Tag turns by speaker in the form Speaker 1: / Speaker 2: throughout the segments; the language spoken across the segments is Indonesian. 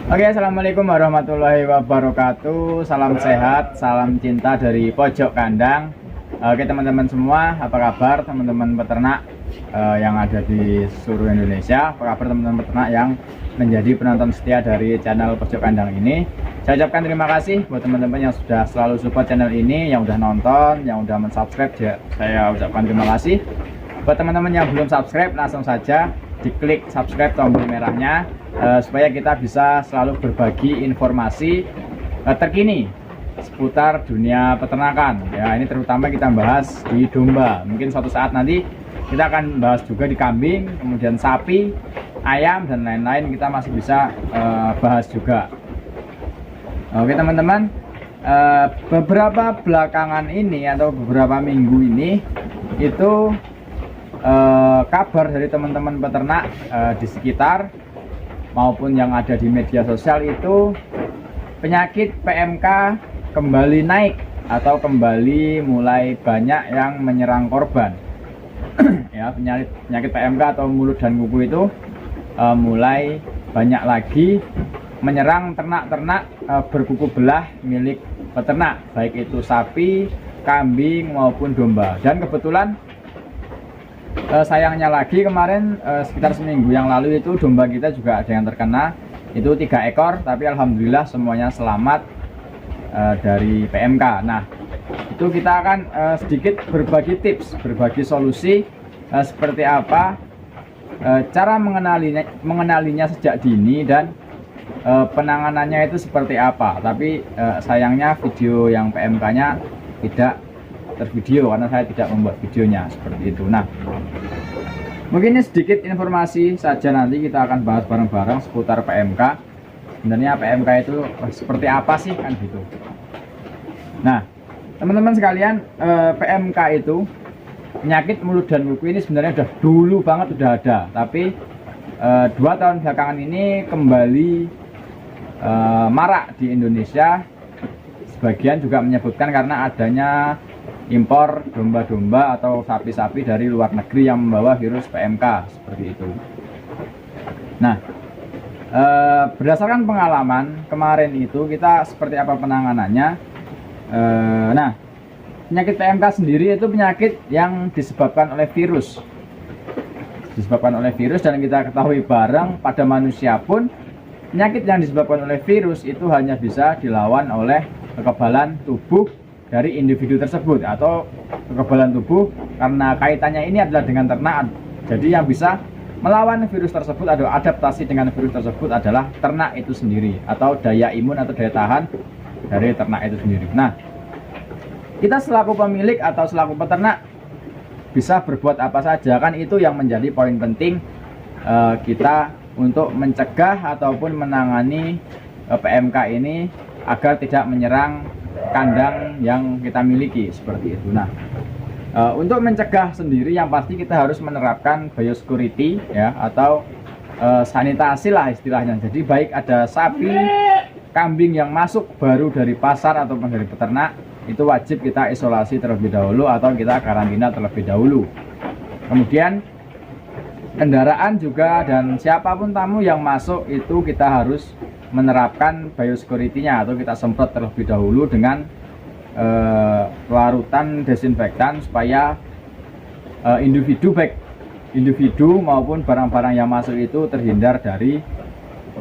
Speaker 1: Oke, assalamualaikum warahmatullahi wabarakatuh. Salam sehat, salam cinta dari pojok kandang. Oke teman-teman semua, apa kabar teman-teman peternak yang ada di seluruh Indonesia? Apa kabar teman-teman peternak yang menjadi penonton setia dari channel pojok kandang ini? Saya ucapkan terima kasih buat teman-teman yang sudah selalu support channel ini, yang udah nonton, yang udah mensubscribe. Saya ucapkan terima kasih. Buat teman-teman yang belum subscribe, langsung saja diklik subscribe tombol merahnya supaya kita bisa selalu berbagi informasi terkini seputar dunia peternakan ya. Ini terutama kita bahas di domba, mungkin suatu saat nanti kita akan bahas juga di kambing, kemudian sapi, ayam dan lain-lain kita masih bisa bahas juga. Oke teman-teman, beberapa belakangan ini atau beberapa minggu ini itu kabar dari teman-teman peternak di sekitar maupun yang ada di media sosial itu penyakit PMK kembali naik atau kembali mulai banyak yang menyerang korban. Ya, penyakit PMK atau mulut dan kuku itu mulai banyak lagi menyerang ternak-ternak berkuku belah milik peternak, baik itu sapi, kambing maupun domba. Dan kebetulan sayangnya lagi kemarin sekitar seminggu yang lalu itu domba kita juga ada yang terkena, itu 3 ekor, tapi alhamdulillah semuanya selamat dari PMK. Nah, itu kita akan sedikit berbagi tips, berbagi solusi seperti apa cara mengenalinya sejak dini dan penanganannya itu seperti apa. Tapi sayangnya video yang PMK-nya tidak tervideo karena saya tidak membuat videonya seperti itu. Nah, mungkin ini sedikit informasi saja, nanti kita akan bahas bareng-bareng seputar PMK. Sebenarnya PMK itu seperti apa sih kan gitu. Nah, teman-teman sekalian, PMK itu penyakit mulut dan kuku ini sebenarnya udah dulu banget udah ada, tapi 2 tahun belakangan ini kembali marak di Indonesia. Sebagian juga menyebutkan karena adanya impor domba-domba atau sapi-sapi dari luar negeri yang membawa virus PMK seperti itu. Nah, berdasarkan pengalaman kemarin itu kita seperti apa penanganannya. Nah, penyakit PMK sendiri itu penyakit yang disebabkan oleh virus. Dan kita ketahui bareng pada manusia pun penyakit yang disebabkan oleh virus itu hanya bisa dilawan oleh kekebalan tubuh dari individu tersebut atau kekebalan tubuh, karena kaitannya ini adalah dengan ternak. Jadi yang bisa melawan virus tersebut atau adaptasi dengan virus tersebut adalah ternak itu sendiri atau daya imun atau daya tahan dari ternak itu sendiri. Nah, kita selaku pemilik atau selaku peternak bisa berbuat apa saja, kan itu yang menjadi poin penting kita untuk mencegah ataupun menangani PMK ini agar tidak menyerang kandang yang kita miliki seperti itu. Nah, untuk mencegah sendiri yang pasti kita harus menerapkan biosecurity ya, atau sanitasi lah istilahnya. Jadi baik ada sapi, kambing yang masuk baru dari pasar ataupun dari peternak, itu wajib kita isolasi terlebih dahulu atau kita karantina terlebih dahulu. Kemudian kendaraan juga dan siapapun tamu yang masuk itu kita harus menerapkan biosecurity-nya atau kita semprot terlebih dahulu dengan larutan desinfektan supaya individu maupun barang-barang yang masuk itu terhindar dari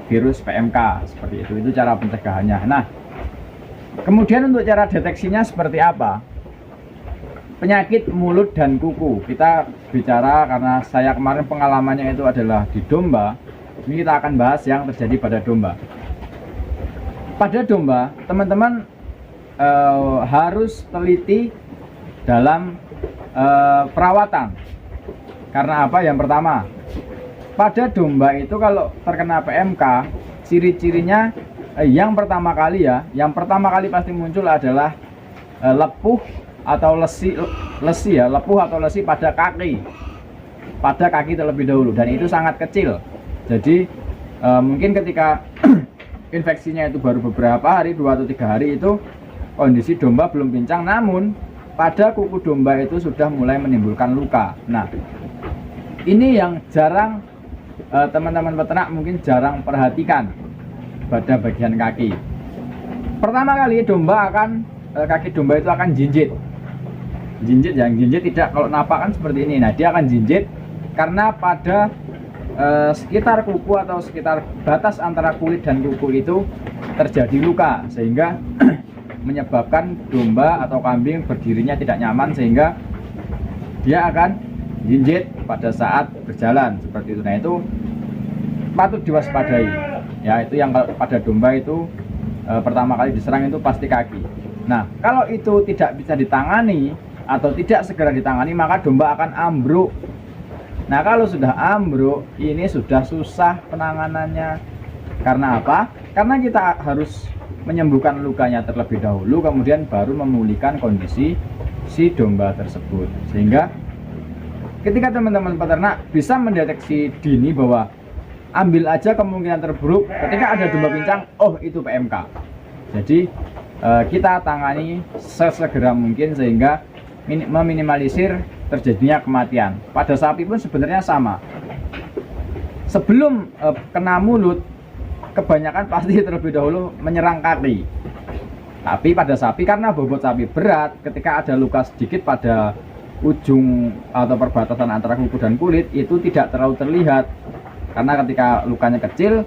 Speaker 1: virus PMK seperti itu. Itu cara pencegahannya. Nah, kemudian untuk cara deteksinya seperti apa? Penyakit mulut dan kuku kita bicara karena saya kemarin pengalamannya itu adalah di domba. Ini kita akan bahas yang terjadi pada domba. Pada domba, teman-teman harus teliti dalam perawatan. Karena apa? Yang pertama, pada domba itu kalau terkena PMK, ciri-cirinya yang pertama kali pasti muncul adalah lepuh atau lesi ya, lepuh atau lesi pada kaki terlebih dahulu, dan itu sangat kecil. Jadi mungkin ketika infeksinya itu baru beberapa hari, 2 atau 3 hari, itu kondisi domba belum pincang, namun pada kuku domba itu sudah mulai menimbulkan luka. Nah, ini yang jarang teman-teman peternak mungkin jarang perhatikan. pada bagian kaki. Pertama kali domba akan kaki domba itu akan jinjit. Yang jinjit tidak, kalau napak kan seperti ini. Nah, dia akan jinjit karena pada sekitar kuku atau sekitar batas antara kulit dan kuku itu terjadi luka, sehingga menyebabkan domba atau kambing berdirinya tidak nyaman, sehingga dia akan jinjit pada saat berjalan seperti itu. Nah, itu patut diwaspadai ya. Itu yang pada domba itu pertama kali diserang itu pasti kaki. Nah, kalau itu tidak bisa ditangani atau tidak segera ditangani, maka domba akan ambruk. Nah, kalau sudah ambruk, ini sudah susah penanganannya. Karena apa? Karena kita harus menyembuhkan lukanya terlebih dahulu, kemudian baru memulihkan kondisi si domba tersebut. Sehingga ketika teman-teman peternak bisa mendeteksi dini bahwa ambil aja kemungkinan terburuk ketika ada domba pincang, oh itu PMK. Jadi kita tangani sesegera mungkin sehingga meminimalisir terjadinya kematian. Pada sapi pun sebenarnya sama. Sebelum kena mulut, kebanyakan pasti terlebih dahulu menyerang kaki. Tapi pada sapi, karena bobot sapi berat, ketika ada luka sedikit pada ujung atau perbatasan antara kuku dan kulit, itu tidak terlalu terlihat. Karena ketika lukanya kecil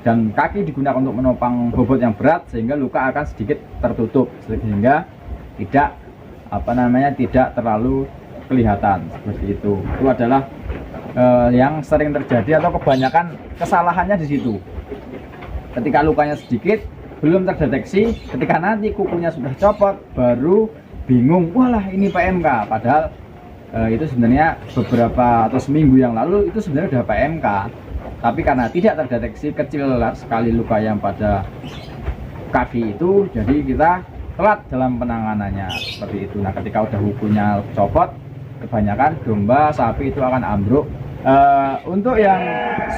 Speaker 1: dan kaki digunakan untuk menopang bobot yang berat, sehingga luka akan sedikit tertutup, sehingga tidak tidak terlalu kelihatan seperti itu. Itu adalah yang sering terjadi atau kebanyakan kesalahannya di situ. Ketika lukanya sedikit belum terdeteksi, ketika nanti kukunya sudah copot baru bingung, walah ini PMK. Padahal itu sebenarnya beberapa atau seminggu yang lalu itu sebenarnya sudah PMK, tapi karena tidak terdeteksi, kecil sekali luka yang pada kaki itu, jadi kita telat dalam penanganannya seperti itu. Nah, ketika udah kukunya copot, kebanyakan domba, sapi itu akan ambruk. Untuk yang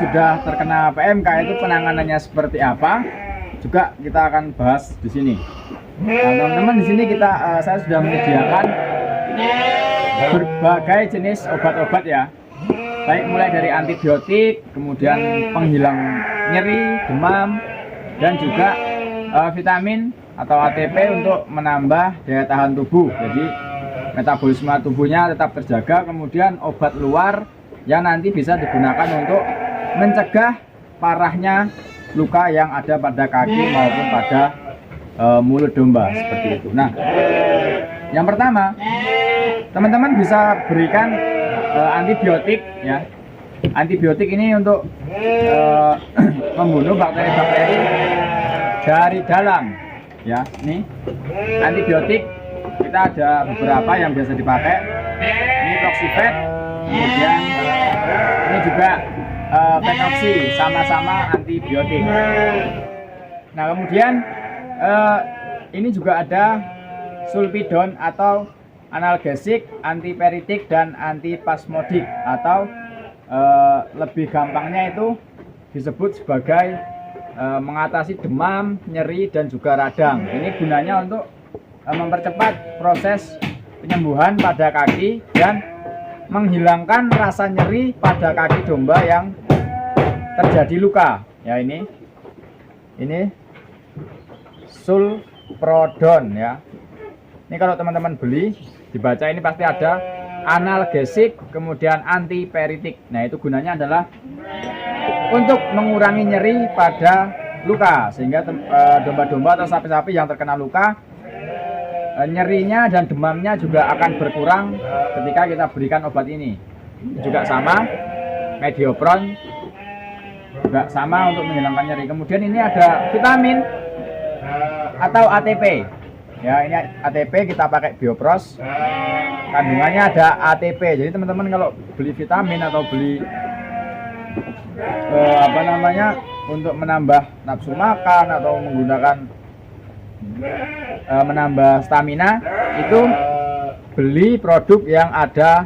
Speaker 1: sudah terkena PMK itu penanganannya seperti apa, juga kita akan bahas di sini. Nah, teman-teman, di sini saya sudah menyediakan berbagai jenis obat-obat ya, baik mulai dari antibiotik, kemudian penghilang nyeri, demam, dan juga vitamin atau ATP untuk menambah daya tahan tubuh. Jadi metabolisme tubuhnya tetap terjaga. Kemudian obat luar yang nanti bisa digunakan untuk mencegah parahnya luka yang ada pada kaki maupun pada mulut domba seperti itu. Nah, yang pertama, teman-teman bisa berikan antibiotik ya. Antibiotik ini untuk membunuh bakteri-bakteri dari dalam ya. Ini antibiotik kita ada beberapa yang biasa dipakai. Ini Toxivet, kemudian ini juga Venoxy, sama-sama antibiotik. Nah, kemudian ini juga ada sulfidon atau analgesik, antiperitik, dan antispasmodik, atau lebih gampangnya itu disebut sebagai mengatasi demam, nyeri, dan juga radang. Ini gunanya untuk mempercepat proses penyembuhan pada kaki dan menghilangkan rasa nyeri pada kaki domba yang terjadi luka. Ya, ini sulprodon ya. Ini kalau teman-teman beli, dibaca ini pasti ada analgesik, kemudian antiperitik. Nah, itu gunanya adalah untuk mengurangi nyeri pada luka, sehingga domba-domba atau sapi-sapi yang terkena luka, nyerinya dan demamnya juga akan berkurang ketika kita berikan obat ini. Juga sama, Mediopron juga sama untuk menghilangkan nyeri. Kemudian ini ada vitamin atau ATP. Ya, ini ATP kita pakai Biopros. Kandungannya ada ATP. Jadi teman-teman kalau beli vitamin atau beli untuk menambah nafsu makan atau menggunakan menambah stamina, itu beli produk yang ada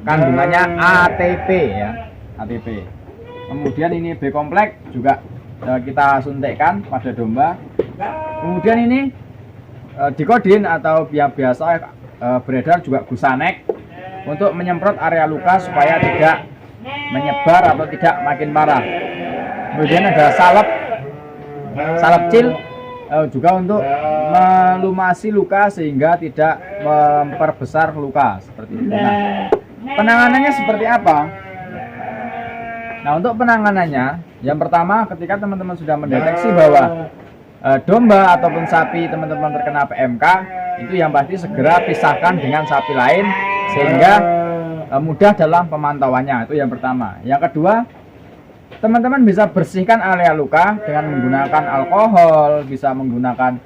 Speaker 1: kandungannya ATP ya, ATP. Kemudian ini B kompleks juga kita suntikkan pada domba. Kemudian ini dikodin atau yang biasa beredar juga Gusanek untuk menyemprot area luka supaya tidak menyebar atau tidak makin parah. Kemudian ada salep Salepcil juga untuk melumasi luka sehingga tidak memperbesar luka seperti itu. Nah, penanganannya seperti apa? Nah, untuk penanganannya, yang pertama ketika teman-teman sudah mendeteksi bahwa domba ataupun sapi teman-teman terkena PMK, itu yang pasti segera pisahkan dengan sapi lain sehingga mudah dalam pemantauannya. Itu yang pertama. Yang kedua, teman-teman bisa bersihkan area luka dengan menggunakan alkohol, bisa menggunakan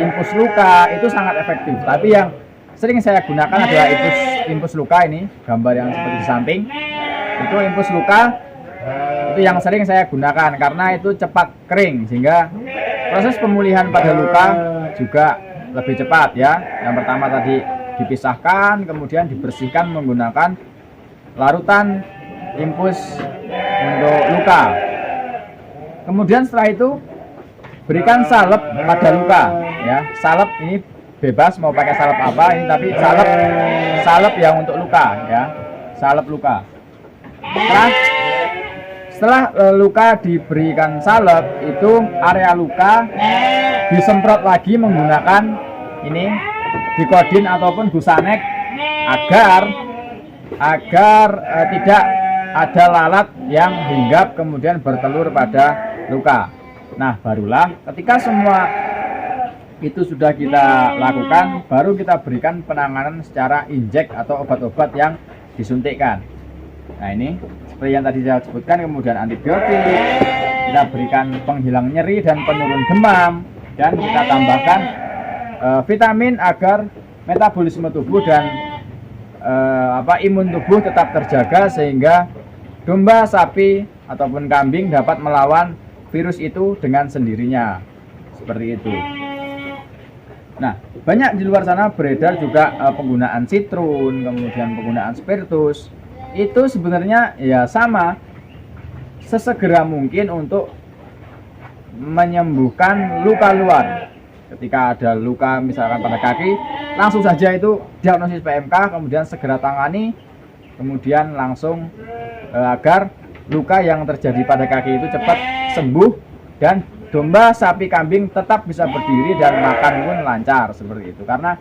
Speaker 1: infus luka, itu sangat efektif. Tapi yang sering saya gunakan adalah infus luka ini, gambar yang seperti di samping. Itu infus luka, itu yang sering saya gunakan karena itu cepat kering sehingga proses pemulihan pada luka juga lebih cepat ya. Yang pertama tadi dipisahkan, kemudian dibersihkan menggunakan larutan infus untuk luka. Kemudian setelah itu berikan salep pada luka ya. Salep ini bebas mau pakai salep apa ini, tapi salep yang untuk luka ya, salep luka. Setelah luka diberikan salep, itu area luka disemprot lagi menggunakan ini dikodin ataupun gusanek agar tidak ada lalat yang hinggap kemudian bertelur pada luka. Nah, barulah ketika semua itu sudah kita lakukan, baru kita berikan penanganan secara injek atau obat-obat yang disuntikkan. Nah, ini seperti yang tadi saya sebutkan, kemudian antibiotik, kita berikan penghilang nyeri dan penurun demam, dan kita tambahkan vitamin agar metabolisme tubuh dan imun tubuh tetap terjaga sehingga domba, sapi ataupun kambing dapat melawan virus itu dengan sendirinya. Seperti itu. Nah, banyak di luar sana beredar juga penggunaan sitrun, kemudian penggunaan spiritus. Itu sebenarnya ya sama, sesegera mungkin untuk menyembuhkan luka luar. Ketika ada luka misalkan pada kaki, langsung saja itu diagnosis PMK, kemudian segera tangani, kemudian langsung agar luka yang terjadi pada kaki itu cepat sembuh dan domba, sapi, kambing tetap bisa berdiri dan makan pun lancar seperti itu. Karena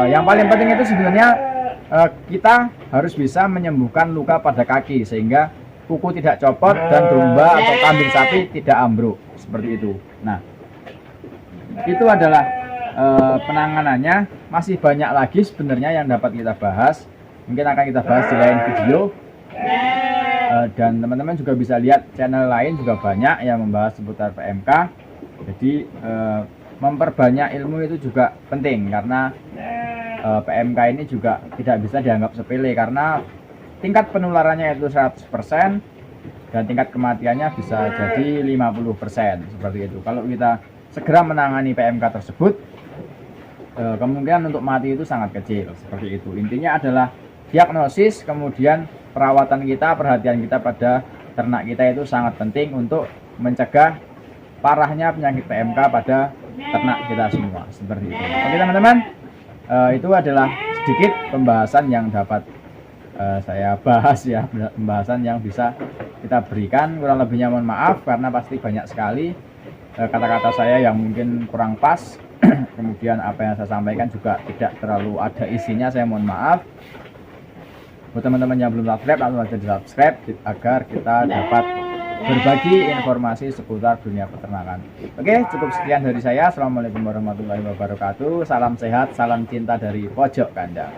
Speaker 1: yang paling penting itu sebenarnya kita harus bisa menyembuhkan luka pada kaki sehingga kuku tidak copot dan domba atau kambing sapi tidak ambruk seperti itu. Nah, itu adalah penanganannya. Masih banyak lagi sebenarnya yang dapat kita bahas. Mungkin akan kita bahas di lain video. Dan teman-teman juga bisa lihat channel lain juga banyak yang membahas seputar PMK. Jadi memperbanyak ilmu itu juga penting karena PMK ini juga tidak bisa dianggap sepele karena tingkat penularannya itu 100% dan tingkat kematiannya bisa jadi 50% seperti itu. Kalau kita segera menangani PMK tersebut, kemungkinan untuk mati itu sangat kecil seperti itu. Intinya adalah diagnosis, kemudian perawatan kita, perhatian kita pada ternak kita itu sangat penting untuk mencegah parahnya penyakit PMK pada ternak kita semua seperti itu. Oke teman-teman, itu adalah sedikit pembahasan yang dapat saya bahas ya, pembahasan yang bisa kita berikan. Kurang lebihnya mohon maaf karena pasti banyak sekali kata-kata saya yang mungkin kurang pas. Kemudian apa yang saya sampaikan juga tidak terlalu ada isinya, saya mohon maaf. Buat teman-teman yang belum subscribe, langsung saja di subscribe agar kita dapat berbagi informasi seputar dunia peternakan. Oke, cukup sekian dari saya. Assalamualaikum warahmatullahi wabarakatuh. Salam sehat, salam cinta dari pojok kandang.